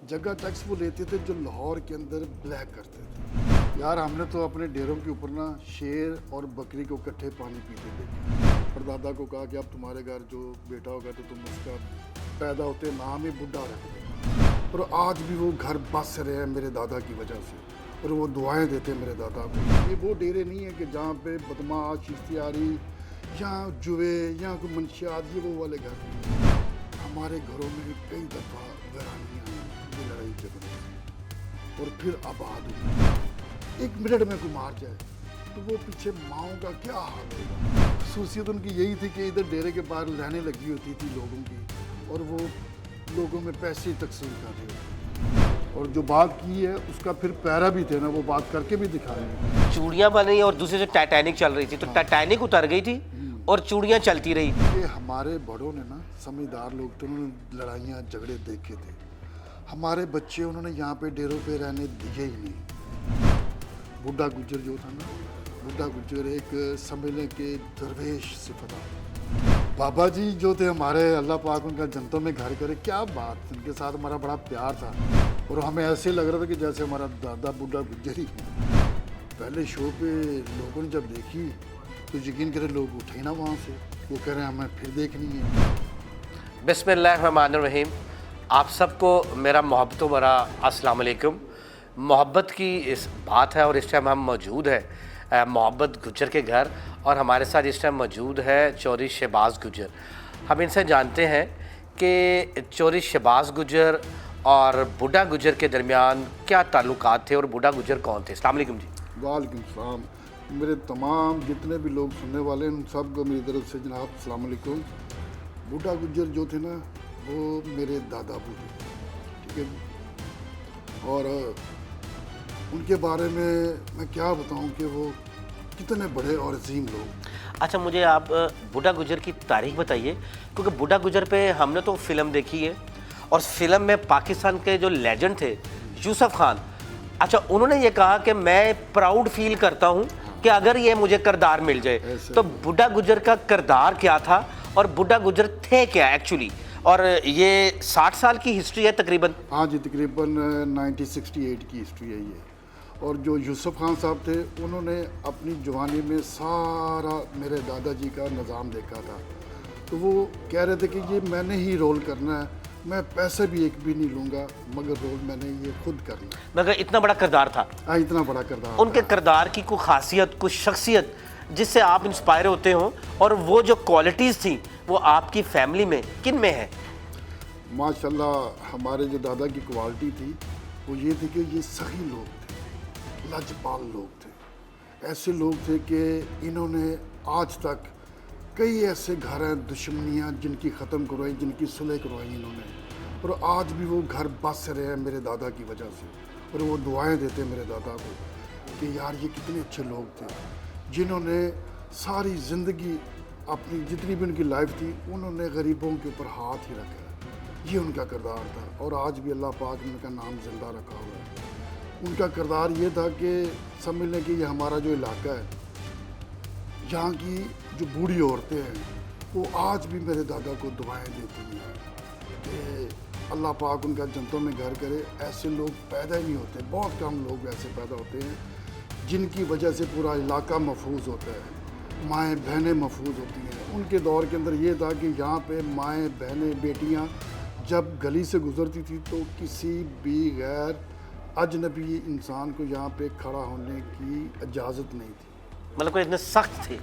جگہ ٹیکس وہ لیتے تھے جو لاہور کے اندر بلیک کرتے تھے. یار ہم نے تو اپنے ڈیروں کے اوپر نا شیر اور بکری کو اکٹھے پانی پیتے دیکھے. پر دادا کو کہا کہ اب تمہارے گھر جو بیٹا ہوگا تو تم اس کا پیدا ہوتے نام ہی بڈھا رکھ دو. اور آج بھی وہ گھر بس رہے ہیں میرے دادا کی وجہ سے, اور وہ دعائیں دیتے ہیں میرے دادا کو. یہ وہ ڈیرے نہیں ہیں کہ جہاں پہ بدماش اشتہاری یا جوے یا کوئی منشیات, یہ وہ والے گھر نہیں. ہمارے گھروں میں کئی دفعہ ویرانیاں آئیں لڑائی جھگڑے اور پھر آباد ہوئی. 1 منٹ میں کوئی مار جائے تو وہ پیچھے ماؤں کا کیا حال ہوگا. خصوصیت ان کی یہی تھی کہ ادھر ڈیرے کے باہر لائنیں لگی ہوتی تھی لوگوں کی, اور وہ لوگوں میں پیسے تقسیم کر رہے ہوتے. اور جو بات کی ہے اس کا پھر پیرا بھی تھے نا, وہ بات کر کے بھی دکھائیں گے. چوڑیاں بن رہی اور دوسرے سے ٹائٹینک چل رہی تھی, تو ٹائٹینک اتر گئی تھی اور چوڑیاں چلتی رہی. کہ ہمارے بڑوں نے نا سمجھدار لوگ تھے, انہوں نے لڑائیاں جھگڑے دیکھے تھے. ہمارے بچے انہوں نے یہاں پہ ڈیروں پہ رہنے دیے ہی نہیں. بڈھا گجر جو تھا نا, بڈھا گجر ایک سمجھ لیں کہ درویش صفت تھا. بابا جی جو تھے ہمارے, اللہ پاک ان کا جنتوں میں گھر کرے, کیا بات, ان کے ساتھ ہمارا بڑا پیار تھا. اور ہمیں ایسے لگ رہا تھا کہ جیسے ہمارا دادا بڈھا گجر ہی. پہلے شو پہ لوگوں نے جب دیکھی تو یقین کرے لوگ اٹھے نا وہاں سے, وہ کہہ رہے ہیں ہمیں پھر دیکھنی ہے. بسم اللہ الرحمن الرحیم. آپ سب کو میرا محبت و برا السلام علیکم. محبت کی اس بات ہے اور اس ٹائم ہم موجود ہے محبت گجر کے گھر, اور ہمارے ساتھ اس ٹائم موجود ہے چوری شہباز گجر. ہم ان سے جانتے ہیں کہ چوری شہباز گجر اور بڈھا گجر کے درمیان کیا تعلقات تھے اور بڈھا گجر کون تھے. السلام علیکم جی. وعلیکم السلام. میرے تمام جتنے بھی لوگ سننے والے ہیں ان سب کو میری طرف سے جناب السلام علیکم. بڈھا گجر جو تھے نا وہ میرے دادا ابو تھے, ٹھیک ہے. اور ان کے بارے میں کیا بتاؤں کہ وہ کتنے بڑے اور عظیم لوگ. اچھا مجھے آپ بڈھا گجر کی تاریخ بتائیے, کیونکہ بڈھا گجر پہ ہم نے تو فلم دیکھی ہے, اور فلم میں پاکستان کے جو لیجنڈ تھے یوسف خان, اچھا انہوں نے یہ کہا کہ میں پراؤڈ فیل کرتا ہوں کہ اگر یہ مجھے کردار مل جائے. تو بڈھا گجر کا کردار کیا تھا اور بڈھا گجر تھے کیا ایکچولی, اور یہ 60 سال کی ہسٹری ہے تقریباً؟ ہاں جی, تقریباً 1968 کی ہسٹری ہے یہ. اور جو یوسف خان صاحب تھے انہوں نے اپنی جوانی میں سارا میرے دادا جی کا نظام دیکھا تھا. تو وہ کہہ رہے تھے کہ یہ میں نے ہی رول کرنا ہے, میں پیسے بھی ایک بھی نہیں لوں گا, مگر رول میں نے یہ خود کرنا ہے. مگر اتنا بڑا کردار تھا. ہاں اتنا بڑا کردار. ان کے کردار کی کوئی خاصیت, کوئی شخصیت جس سے آپ انسپائر ہوتے ہوں, اور وہ جو کوالٹیز تھیں وہ آپ کی فیملی میں کن میں ہے؟ ماشاء اللہ ہمارے جو دادا کی کوالٹی تھی وہ یہ تھی کہ یہ سخی لوگ تھے, لاجپال لوگ تھے. ایسے لوگ تھے کہ انہوں نے آج تک کئی ایسے گھر ہیں دشمنیاں جن کی ختم کروائی, جن کی صلح کروائی انہوں نے, اور آج بھی وہ گھر بس رہے ہیں میرے دادا کی وجہ سے. اور وہ دعائیں دیتے ہیں میرے دادا کو کہ یار یہ کتنے اچھے لوگ تھے جنہوں نے ساری زندگی اپنی جتنی بھی ان کی لائف تھی انہوں نے غریبوں کے اوپر ہاتھ ہی رکھا. یہ ان کا کردار تھا, اور آج بھی اللہ پاک نے ان کا نام زندہ رکھا ہوا ہے. ان کا کردار یہ تھا کہ سمجھ لیں کہ یہ ہمارا جو علاقہ ہے, یہاں کی جو بوڑھی عورتیں ہیں وہ آج بھی میرے دادا کو دعائیں دیتی ہیں کہ اللہ پاک ان کا جنتوں میں گھر کرے. ایسے لوگ پیدا ہی نہیں ہوتے, بہت کم لوگ ایسے پیدا ہوتے ہیں جن کی وجہ سے پورا علاقہ محفوظ ہوتا ہے, مائیں بہنیں محفوظ ہوتی ہیں. ان کے دور کے اندر یہ تھا کہ یہاں پہ مائیں بہنیں بیٹیاں جب گلی سے گزرتی تھی تو کسی بھی غیر اجنبی انسان کو یہاں پہ کھڑا ہونے کی اجازت نہیں تھی. مطلب کوئی اتنے سخت تھے,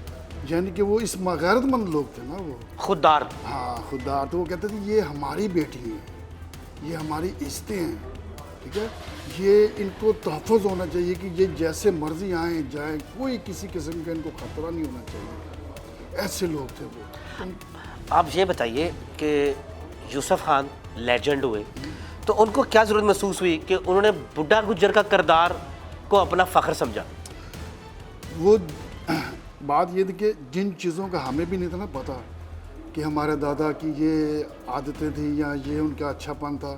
یعنی کہ وہ اس غیرت مند لوگ تھے نا, وہ خوددار. ہاں خوددار. تو وہ کہتے تھے یہ ہماری بیٹی ہیں, یہ ہماری عزتیں ہیں, ٹھیک ہے, یہ ان کو تحفظ ہونا چاہیے کہ یہ جیسے مرضی آئیں جائیں, کوئی کسی قسم کا ان کو خطرہ نہیں ہونا چاہیے. ایسے لوگ تھے وہ. آپ یہ بتائیے کہ یوسف خان لیجنڈ ہوئے تو ان کو کیا ضرورت محسوس ہوئی کہ انہوں نے بڈھا گجر کا کردار کو اپنا فخر سمجھا؟ وہ بات یہ تھی کہ جن چیزوں کا ہمیں بھی نہیں تھا نا پتہ کہ ہمارے دادا کی یہ عادتیں تھیں یا یہ ان کا اچھا پن تھا,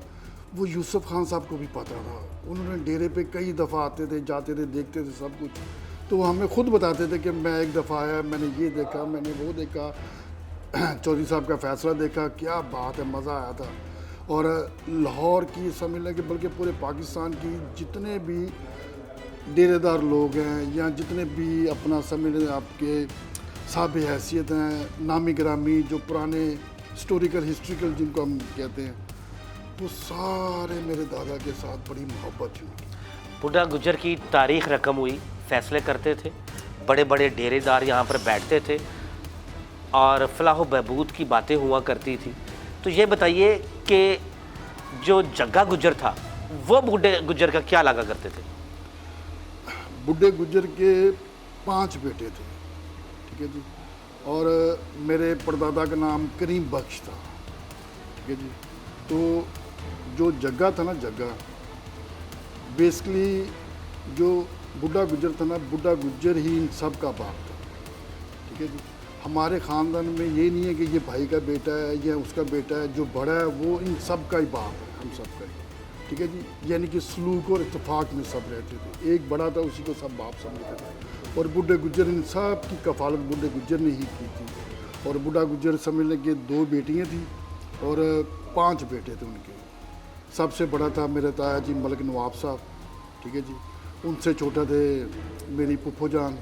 وہ یوسف خان صاحب کو بھی پتہ تھا. انہوں نے ڈیرے پہ کئی دفعہ آتے تھے, جاتے تھے, دیکھتے تھے سب کچھ. تو وہ ہمیں خود بتاتے تھے کہ میں ایک دفعہ آیا, میں نے یہ دیکھا, میں نے وہ دیکھا, چودھری صاحب کا فیصلہ دیکھا, کیا بات ہے, مزہ آیا تھا. اور لاہور کی سمجھ لیں کہ بلکہ پورے پاکستان کی جتنے بھی ڈیرے دار لوگ ہیں یا جتنے بھی اپنا سمجھ لیں آپ کے صاحب حیثیت ہیں، نامی گرامی، جو پرانے ہسٹوریکل جن کو ہم کہتے ہیں، وہ سارے میرے دادا کے ساتھ بڑی محبت تھی. بڈھا گجر کی تاریخ رقم ہوئی، فیصلے کرتے تھے، بڑے بڑے ڈیرے دار یہاں پر بیٹھتے تھے اور فلاح و بہبود کی باتیں ہوا کرتی تھی. تو یہ بتائیے کہ جو جگا گجر تھا وہ بڈھے گجر کا کیا لگا کرتے تھے؟ بڈھے گجر کے 5 بیٹے تھے، ٹھیک ہے جی. اور میرے پردادا کا نام کریم بخش تھا، ٹھیک ہے جی. تو جو جگہ تھا نا، جگہ بیسکلی جو بڈھا گجر تھا نا، بڈھا گجر ہی ان سب کا باپ تھا، ٹھیک ہے جی. ہمارے خاندان میں یہ نہیں ہے کہ یہ بھائی کا بیٹا ہے یا اس کا بیٹا ہے، جو بڑا ہے وہ ان سب کا ہی باپ ہے، ہم سب کا ہی، ٹھیک ہے جی. یعنی کہ سلوک اور اتفاق میں سب رہتے تھے. ایک بڑا تھا، اسی کو سب باپ سمجھتے تھے. اور بڈھے گجر ان سب کی کفالت بڈھے گجر نے ہی کی تھی. اور بڈھا گجر سمجھ لیں کہ 2 بیٹیاں تھیں اور 5 بیٹے تھے ان کے. سب سے بڑا تھا میرے تایا جی ملک نواب صاحب، ٹھیک ہے جی. ان سے چھوٹا تھے میری پھپھو جان،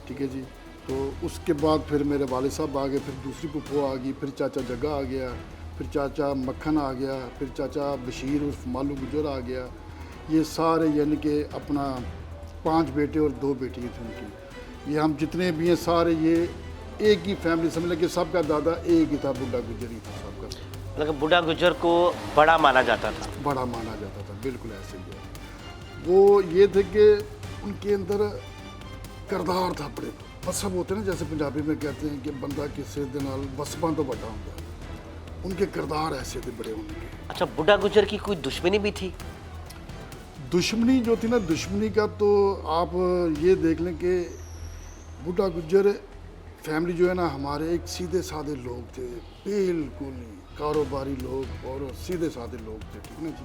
ٹھیک ہے جی. تو اس کے بعد پھر میرے والد صاحب آ گئے، پھر دوسری پھپھو آ گئی، پھر چاچا جگا آ گیا، پھر چاچا مکھن آ گیا، پھر چاچا بشیر عرف مالو گجر آ گیا. یہ سارے یعنی کہ اپنا 5 بیٹے اور 2 بیٹیاں تھیں ان کی. یہ ہم جتنے بھی ہیں سارے یہ ایک ہی فیملی سمجھ لیں کہ سب کا دادا ایک ہی تھا، بڈھا گجر ہی تھا سب کا. مطلب بڈھا گجر کو بڑا مانا جاتا تھا. بڑا مانا جاتا تھا، بالکل ایسے ہی ہے. وہ یہ تھے کہ ان کے اندر کردار تھا بڑے مذہب ہوتے ہیں نا، جیسے پنجابی میں کہتے ہیں کہ بندہ کسی دے نال وسباں تو بڑا ہوتا ہے. ان کے کردار ایسے تھے بڑے ان کے. اچھا، بڈھا گجر کی کوئی دشمنی بھی تھی؟ دشمنی جو تھی نا، دشمنی کا تو آپ یہ دیکھ لیں کہ بڈھا گجر فیملی جو ہے نا، ہمارے ایک سیدھے سادے لوگ تھے، بالکل ہی کاروباری لوگ اور سیدھے سادے لوگ تھے، ٹھیک نا جی.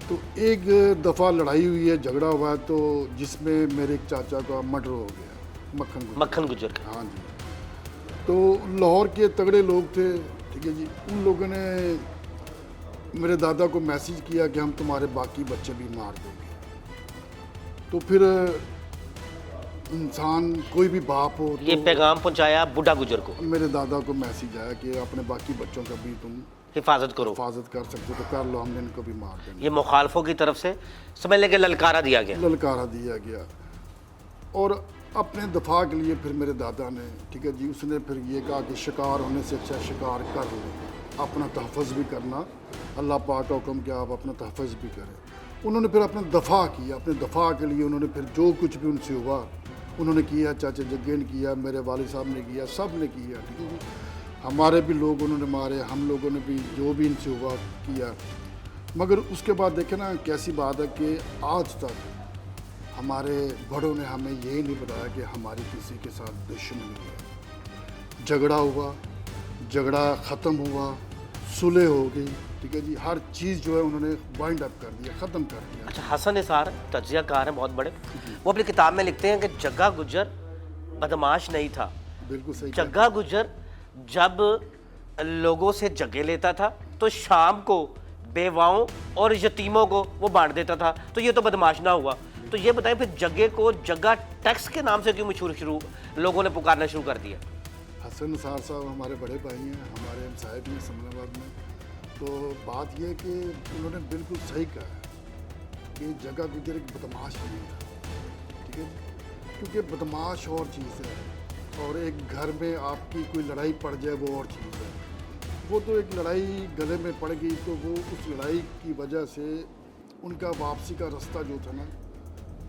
تو ایک دفعہ لڑائی ہوئی ہے، جھگڑا ہوا ہے، تو جس میں میرے ایک چاچا کا مرڈر ہو گیا، مکھن گجر کا. ہاں جی. تو لاہور کے تگڑے لوگ تھے، ٹھیک ہے جی. ان لوگوں نے میرے دادا کو میسیج کیا کہ ہم تمہارے باقی بچے بھی مار دیں گے. تو پھر انسان کوئی بھی باپ ہو، یہ پیغام پہنچایا بڈھا گجر کو، میرے دادا کو میسیج آیا کہ اپنے باقی بچوں کا بھی تم حفاظت کرو، حفاظت کر سکتے تو کر لو، ہم نے ان کو بھی مار دیں گے. یہ مخالفوں کی طرف سے سمجھ لیں کہ للکارا دیا گیا. للکارا دیا گیا. اور اپنے دفاع کے لیے پھر میرے دادا نے، ٹھیک ہے جی، اس نے پھر یہ کہا کہ شکار ہونے سے اچھا شکار کر لو، اپنا تحفظ بھی کرنا، اللہ پاک کا حکم کہ آپ اپنا تحفظ بھی کریں. انہوں نے پھر اپنا دفاع کیا. اپنے دفاع کے لیے انہوں نے پھر جو کچھ بھی ان سے ہوا انہوں نے کیا. چاچا جگے نے کیا، میرے والد صاحب نے کیا، سب نے کیا، ٹھیک ہے جی. ہمارے بھی لوگ انہوں نے مارے، ہم لوگوں نے بھی جو بھی ان سے ہوا کیا. مگر اس کے بعد دیکھیں نا کیسی بات ہے کہ آج تک ہمارے بڑوں نے ہمیں یہی نہیں بتایا کہ ہماری کسی کے ساتھ دشمنی ہے. جھگڑا ہوا، جھگڑا ختم ہوا، صلح ہو گئی، ٹھیک ہے جی. ہر چیز جو ہے انہوں نے وائنڈ اپ کر دیا، ختم کر دیا. اچھا، حسن نثار تجزیہ کار ہیں بہت بڑے، وہ اپنی کتاب میں لکھتے ہیں کہ جگا گجر بدماش نہیں تھا. بالکل صحیح. جگا گجر جب لوگوں سے جگہ لیتا تھا تو شام کو بیواؤں اور یتیموں کو وہ بانٹ دیتا تھا، تو یہ تو بدماش نہ ہوا. تو یہ بتائیں پھر جگے کو جگا ٹیکس کے نام سے کیوں مشہور لوگوں نے پکارنا شروع کر دیا؟ حسن نثار صاحب ہمارے بڑے بھائی ہیں، ہمارے ہمسائے بھی ہیں اسلام آباد میں. تو بات یہ ہے کہ انہوں نے بالکل صحیح کہا ہے کہ جگا گجر ایک بدماش نہیں تھا، ٹھیک ہے جی. کیونکہ بدماش اور چیز ہے اور ایک گھر میں آپ کی کوئی لڑائی پڑ جائے وہ اور چیز ہے. وہ تو ایک لڑائی گلے میں پڑ گئی تو وہ اس لڑائی کی وجہ سے ان کا واپسی کا رستہ جو تھا نا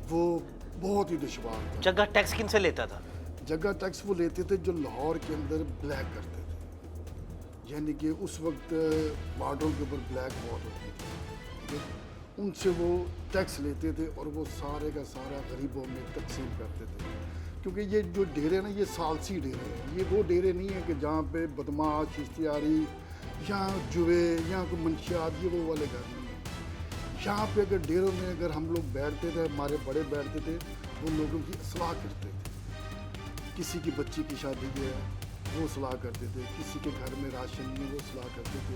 وہ بہت ہی دشوار تھا. جگہ ٹیکس کن سے لیتا تھا؟ جگہ ٹیکس وہ لیتے تھے جو لاہور کے اندر بلیک کرتے تھے، یعنی کہ اس وقت بارڈروں کے اوپر بلیک واٹ ہوتی تھی، ان سے وہ ٹیکس لیتے تھے اور وہ سارے کا سارا غریبوں میں تقسیم کرتے تھے. کیونکہ یہ جو ڈیرے نا یہ سالسی ڈیرے ہیں، یہ وہ ڈیرے نہیں ہیں کہ جہاں پہ بدماش اشتہاری یا جوے یا کوئی منشیات، یہ وہ والے گھر نہیں ہیں. یہاں پہ اگر ڈیروں میں اگر ہم لوگ بیٹھتے تھے، ہمارے بڑے بیٹھتے تھے، وہ لوگوں کی اصلاح کرتے تھے. کسی کی بچی کی شادی جو ہے وہ اصلاح کرتے تھے، کسی کے گھر میں راشن نہیں ہے وہ اصلاح کرتے تھے،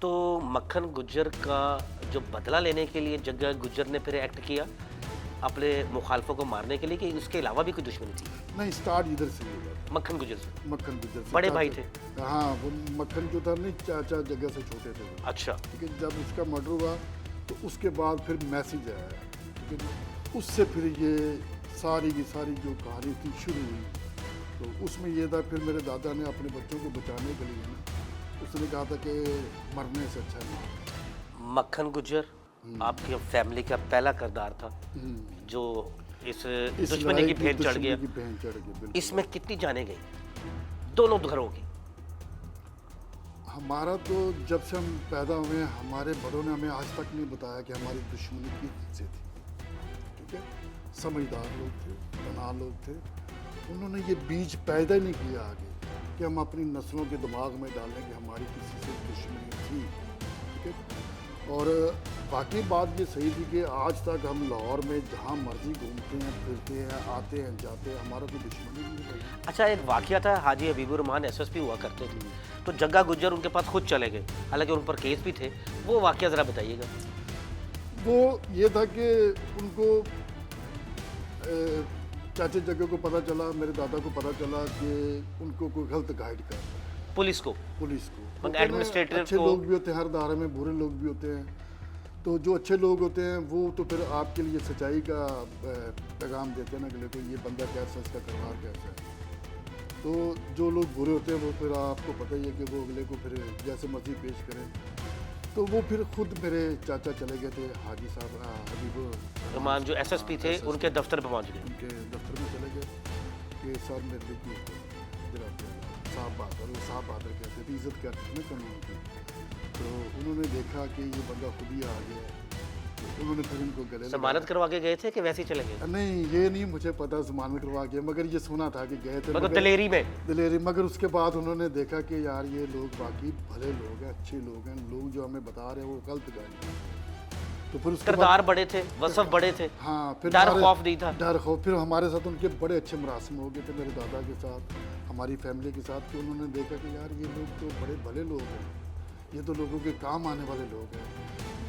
تو مکھن گجر کا جو بدلہ لینے کے لیے جگا گجر نے پھر ایکٹ کیا اپنے مخالفوں کو مارنے کے لیے کہ اس کے علاوہ بھی کوئی دشمنی تھی؟ نہیں، اسٹارٹ ادھر سے ہوا تھا، مکھن گجر سے؟ مکھن گجر سے، بڑے بھائی تھے؟ ہاں، وہ مکھن جو تھا نہیں، چاچا جگہ سے چھوٹے تھے وہ، اچھا، ٹھیک ہے۔ جب اس کا مرڈر ہوا تو اس کے بعد پھر میسیج آیا، ٹھیک ہے جی، اس سے پھر یہ ساری کی ساری جو کہانی تھی شروع ہوئی۔ تو اس میں یہ تھا، پھر میرے دادا نے اپنے بچوں کو بچانے کے لیے نا، اس نے کہا تھا کہ مرنے سے اچھا نہ۔ مکھن گجر آپ کی فیملی کا پہلا کردار تھا جو اس دشمنی کی بھین چڑھ گیا۔ اس میں کتنی جانیں گئی دونوں گھروں کی؟ ہمارا تو جب سے ہم پیدا ہوئے ہیں، ہمارے بڑوں نے ہمیں آج تک نہیں بتایا کہ ہماری دشمنی کس سے تھی، ٹھیک ہے۔ سمجھدار لوگ تھے، تنہا لوگ تھے، انہوں نے یہ بیج پیدا ہی نہیں کیا آگے کہ ہم اپنی نسلوں کے دماغ میں ڈالیں کہ ہماری کسی سے دشمنی تھی، ٹھیک ہے۔ اور باقی بات یہ صحیح تھی کہ آج تک ہم لاہور میں جہاں مرضی گھومتے ہیں، پھرتے ہیں، آتے ہیں، جاتے ہیں، ہمارا کوئی دشمنی نہیں ہے۔ اچھا، ایک واقعہ تھا، حاجی حبیب الرحمان SSP ہوا کرتے تھے، تو جگا گجر ان کے پاس خود چلے گئے، حالانکہ ان پر کیس بھی تھے، وہ واقعہ ذرا بتائیے گا۔ وہ یہ تھا کہ ان کو چاچے جگہ کو پتہ چلا، میرے دادا کو پتہ چلا کہ ان کو کوئی غلط گائیڈ کر رہا ہے، پولیس کو؟ پولیس کو۔ مگر ایڈمنسٹریٹر اچھے لوگ بھی ہوتے ہیں ہر ادارے میں، برے لوگ بھی ہوتے ہیں، تو جو اچھے لوگ ہوتے ہیں وہ تو پھر آپ کے لیے سچائی کا پیغام دیتے ہیں نا کہ دیکھو یہ بندہ کیسا، اس کا کردار کیسا ہے۔ تو جو لوگ برے ہوتے ہیں وہ پھر آپ کو پتہ ہی ہے کہ وہ اگلے کو پھر جیسے مرضی پیش کریں۔ تو وہ پھر خود میرے چاچا چلے گئے تھے، حاجی صاحب حبیب الرحمان جو SSP تھے، ان کے دفتر پہ پہنچ گئے، ان کے دفتر میں چلے گئے کہ سر میرے لیے جناب صاحب بہادر، وہ صاحب بہادر کہتے تھے، عزت کرتے تھے نا قانون کی۔ تو انہوں نے دیکھا کہ یہ بندہ خود ہی آ گیا ہے، تو انہوں نے پھر ان کو گلے ضمانت کروا کے گئے تھے کہ ویسے ہی چلے گئے؟ نہیں، یہ نہیں مجھے پتا ضمانت کروا کے، مگر یہ سنا تھا کہ گئے تھے، مگر دلیری میں دلیری۔ مگر اس کے بعد انہوں نے دیکھا کہ یار یہ لوگ باقی بھلے لوگ ہیں، اچھے لوگ ہیں، لوگ جو ہمیں بتا رہے ہیں وہ غلط گائیڈ ہیں۔ تو پھر اس کے کردار بڑے تھے، وصف بڑے تھے، ہاں، پھر ڈر خوف نہیں تھا؟ ڈر خوف۔ پھر ہمارے ساتھ ان کے بڑے اچھے مراسم ہو گئے تھے، میرے دادا کے ساتھ، ہماری فیملی کے ساتھ، کہ انہوں نے دیکھا کہ یار یہ لوگ تو بڑے بھلے لوگ ہیں، یہ تو لوگوں کے کام آنے والے لوگ ہیں،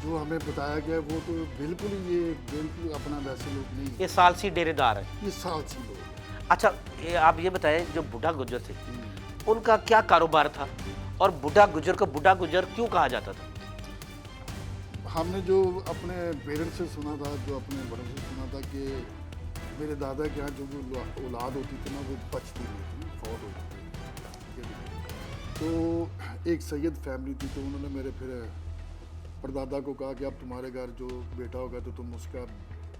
جو ہمیں بتایا گیا وہ تو بالکل یہ بالکل اپنا ویسے لوگ نہیں ہیں، یہ سالسی ڈیرے دار ہیں، یہ سالسی لوگ ہیں۔ اچھا، آپ یہ بتائیں جو بڈھا گجر تھے ان کا کیا کاروبار تھا، اور بڈھا گجر کو بڈھا گجر کیوں کہا جاتا تھا؟ ہم نے جو اپنے پیرنٹس سے سنا تھا، جو اپنے بڑوں سے سنا تھا کہ میرے دادا کے یہاں جو اولاد ہوتی تھی نا وہ بچتی نہیں تھی، فوت ہوتی تھی، ٹھیک ہے۔ تو ایک سید فیملی تھی، تو انہوں نے میرے پھر پردادا کو کہا کہ اب تمہارے گھر جو بیٹا ہوگا تو تم اس کا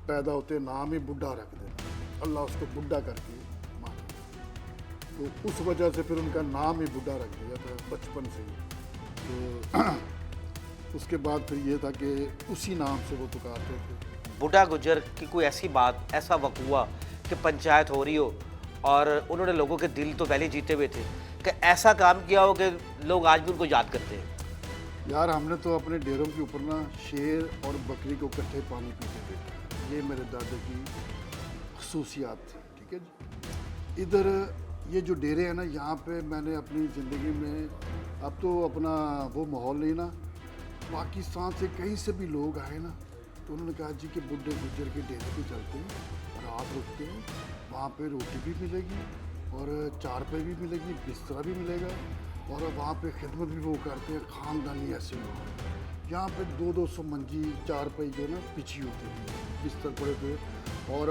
پیدا ہوتے نام ہی بڈھا رکھ دینا، اللہ اس کو بڈھا کر کے مارے۔ تو اس وجہ سے پھر ان کا نام ہی بڈھا رکھ دیا تھا بچپن سے ہی۔ تو اس کے بعد پھر یہ تھا کہ اسی نام سے وہ پکارتے تھے۔ بڈھا گجر کی کوئی ایسی بات، ایسا وقت ہوا کہ پنچایت ہو رہی ہو اور انہوں نے لوگوں کے دل تو پہلے جیتے ہوئے تھے، کہ ایسا کام کیا ہو کہ لوگ آج بھی ان کو یاد کرتے ہیں؟ یار ہم نے تو اپنے ڈیروں کے اوپر نا شیر اور بکری کو اکٹھے پانی پیتے دیکھا، یہ میرے دادا کی خصوصیات تھی، ٹھیک ہے جی۔ ادھر یہ جو ڈیرے ہیں نا، یہاں پہ میں نے اپنی زندگی میں اب تو اپنا وہ ماحول نہیں نا، پاکستان سے کہیں سے بھی لوگ آئے نا تو انہوں نے کہا جی کہ بڈھے گجر کے ڈیرے پہ چلتے ہیں، رات رکتے ہیں، وہاں پہ روٹی بھی ملے گی اور چارپائی بھی ملے گی، بستر بھی ملے گا، اور وہاں پہ خدمت بھی وہ کرتے ہیں، خاندانی ایسے لوگ۔ یہاں پہ 200 منجی چارپائی جو ہے نا پچھی ہوتی ہے، بستر پڑے ہوئے، اور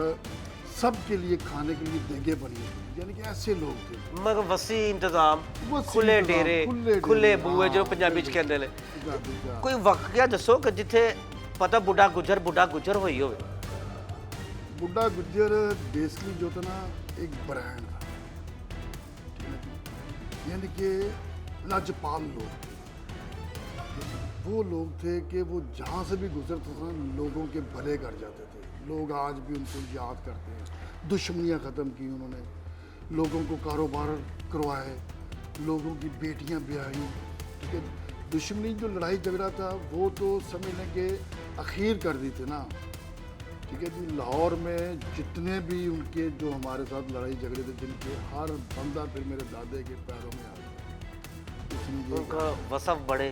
سب کے لیے کھانے کے لیے دیگیں بنی ہوئی، یعنی کہ ایسے لوگ تھے۔ مگر وسیع انتظام، وسیع کھلے انتظام، ڈیرے، کھلے کھلے ڈیرے، بوئے جو ہاں، پنجابی چ کہندے نے۔ جی۔ کوئی واقعہ دسو کہ جتھے پتہ بڈھا گجر ہوئی ہوئے؟ بڈھا گجر بیسکلی جو تھا نا ایک برانڈ تھا، ٹھیک ہے جی، یعنی کہ لاجپال لوگ تھے، وہ لوگ تھے کہ وہ جہاں سے بھی گزرتے تھے لوگوں کے بھلے کر جاتے تھے، لوگ آج بھی ان کو یاد کرتے ہیں۔ دشمنیاں ختم کی انہوں نے، لوگوں کو کاروبار کروائے، لوگوں کی بیٹیاں بیاہیں، ٹھیک ہے۔ دشمنی جو لڑائی جھگڑا تھا وہ تو سمجھ لیں کہ اخیر کر دی تھی نا، ٹھیک ہے جی۔ لاہور میں جتنے بھی ان کے جو ہمارے ساتھ لڑائی جھگڑے تھے، جن کے ہر بندہ پھر میرے دادے کے پیروں میں آ گیا۔ اس نے ان کا وصف بڑے،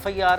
FIR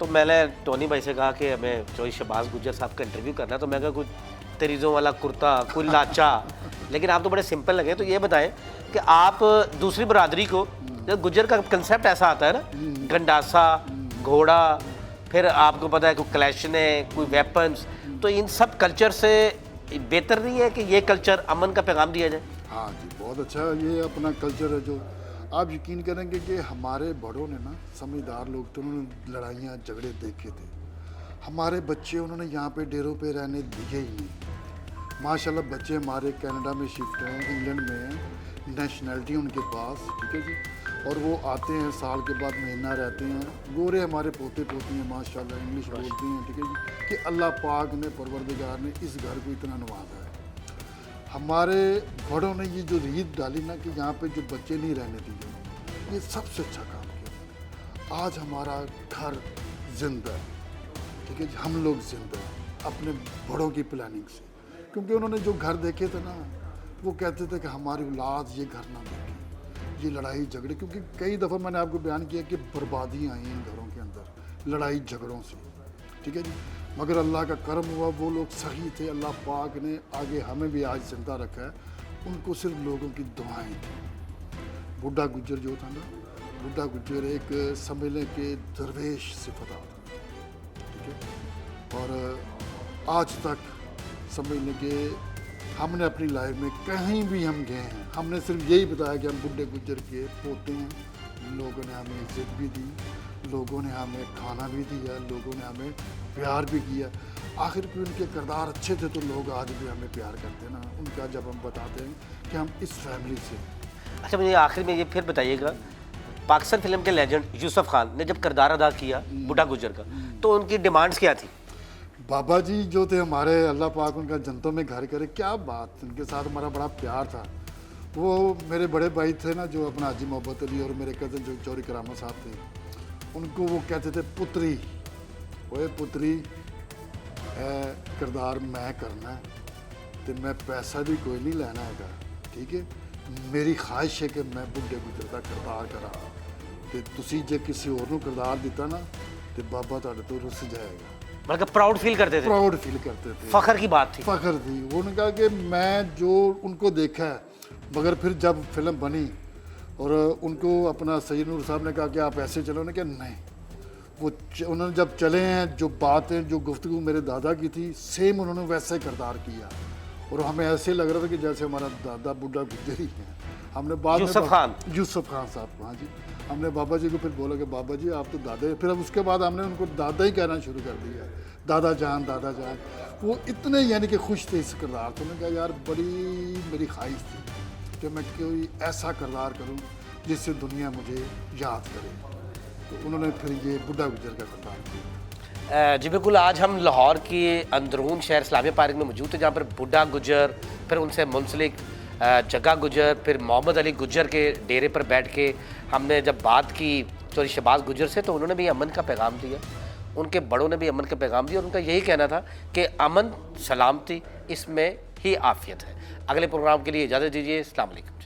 تو میں نے ٹونی بھائی سے کہا کہ ہمیں چوہی شہباز گجر صاحب کا انٹرویو کرنا ہے، تو میں کہا کچھ تریزوں والا کرتا، کوئی لاچا، لیکن آپ تو بڑے سمپل لگے. تو یہ بتائیں کہ آپ دوسری برادری کو، گجر کا کنسیپٹ ایسا آتا ہے نا، گنڈاسا، گھوڑا، پھر آپ کو پتہ ہے کوئی کلیشنیں، کوئی ویپنز، تو ان سب کلچر سے بہتر نہیں ہے کہ یہ کلچر امن کا پیغام دیا جائے؟ ہاں جی، بہت اچھا. یہ اپنا کلچر ہے جو آپ یقین کریں گے کہ ہمارے بڑوں نے نا، سمجھدار لوگ تھے، انہوں نے لڑائیاں جھگڑے دیکھے تھے. ہمارے بچے انہوں نے یہاں پہ ڈیروں پہ رہنے دیے ہی نہیں. ماشاء اللہ بچے ہمارے کینیڈا میں شفٹ ہیں، انگلینڈ میں ہیں، نیشنلٹی ان کے پاس، ٹھیک ہے جی. اور وہ آتے ہیں سال کے بعد مہینہ رہتے ہیں. گورے ہمارے پوتے پوتی ہیں ماشاء اللہ، انگلش بولتے ہیں، ٹھیک ہے جی. کہ اللہ پاک نے، پروردگار نے اس گھر کو اتنا نوازا ہے. ہمارے بڑوں نے یہ جو ریت ڈالی نا کہ یہاں پہ جو بچے نہیں رہنے دیے، یہ سب سے اچھا کام کیا. آج ہمارا گھر زندہ ہے، ٹھیک ہے جی. ہم لوگ زندہ ہیں اپنے بڑوں کی پلاننگ سے، کیونکہ انہوں نے جو گھر دیکھے تھے نا، وہ کہتے تھے کہ ہماری اولاد یہ گھر نہ دیکھے، یہ لڑائی جھگڑے. کیونکہ کئی دفعہ میں نے آپ کو بیان کیا کہ بربادیاں آئیں ان گھروں کے اندر لڑائی جھگڑوں سے، ٹھیک ہے جی. مگر اللہ کا کرم ہوا، وہ لوگ صحیح تھے. اللہ پاک نے آگے ہمیں بھی آج زندہ رکھا ہے. ان کو صرف لوگوں کی دعائیں تھیں. بڈھا گجر جو تھا نا، بڈھا گجر ایک سمجھ لیں کہ درویش صفت تھا، ٹھیک ہے. اور آج تک سمجھ لیں کہ ہم نے اپنی لائف میں کہیں بھی ہم گئے ہیں، ہم نے صرف یہی بتایا کہ ہم بڈھے گجر کے پوتے ہیں. لوگوں نے ہمیں عزت بھی دی، لوگوں نے ہمیں کھانا بھی دیا، لوگوں نے ہمیں پیار بھی کیا. آخر پہ ان کے کردار اچھے تھے تو لوگ آج بھی ہمیں پیار کرتے ہیں نا. ان کا جب ہم بتاتے ہیں کہ ہم اس فیملی سے ہیں. اچھا مجھے آخر میں یہ پھر بتائیے گا، پاکستان فلم کے لیجنڈ یوسف خان نے جب کردار ادا کیا بڈھا گجر کا، تو ان کی ڈیمانڈز کیا تھی؟ بابا جی جو تھے ہمارے، اللہ پاک ان کا جنتوں میں گھر کرے. کیا بات، ان کے ساتھ ہمارا بڑا پیار تھا. وہ میرے بڑے بھائی تھے نا جو اپنا حاجی محبت علی، اور میرے کزن جو چوری کرامہ صاحب تھے، ان کو وہ کہتے تھے پتری، اوے پتری اے کردار میں کرنا ہے تو میں پیسہ بھی کوئی نہیں لینا ہے گا، ٹھیک ہے. میری خواہش ہے کہ میں بڈھے گجر کا کردار کرا تو تسی جے کسی اور نو کردار دیتا نا تو بابا تہاڈے تو رس جائے گا. بلکہ پراؤڈ فیل کرتے تھے، پراؤڈ فیل کرتے تھے، فخر کی بات تھی. فخر تھی. انہوں نے کہا کہ میں جو ان کو دیکھا ہے، مگر پھر جب فلم بنی اور ان کو اپنا سید نور صاحب نے کہا کہ آپ ایسے چلو، نے کہا نہیں. وہ انہوں نے جب چلے ہیں، جو باتیں جو گفتگو میرے دادا کی تھی، سیم انہوں نے ویسے کردار کیا. اور ہمیں ایسے لگ رہا تھا کہ جیسے ہمارا دادا بڈھا گجر ہی ہیں. ہم نے بعد یوسف خان، یوسف خان صاحب کو، ہاں جی. ہم نے بابا جی کو پھر بولا کہ بابا جی آپ تو دادا ہیں. پھر اب اس کے بعد ہم نے ان کو دادا ہی کہنا شروع کر دیا، دادا جان دادا جان. وہ اتنے یعنی کہ خوش تھے اس کردار سے. انہوں نے کہا یار بڑی میری خواہش تھی کہ میں کوئی ایسا کردار کروں جس سے دنیا مجھے یاد کرے. تو انہوں نے پھر یہ بڈھا گجر کا کردار کیا. جی بالکل. آج ہم لاہور کی اندرون شہر اسلامیہ پارک میں موجود ہیں، جہاں پر بڈھا گجر، پھر ان سے منسلک جگا گجر، پھر محمد علی گجر کے ڈیرے پر بیٹھ کے ہم نے جب بات کی چوری شہباز گجر سے، تو انہوں نے بھی امن کا پیغام دیا، ان کے بڑوں نے بھی امن کا پیغام دیا، اور ان کا یہی کہنا تھا کہ امن، سلامتی، اس میں ہی عافیت ہے. اگلے پروگرام کے لیے اجازت دیجیے. السلام علیکم.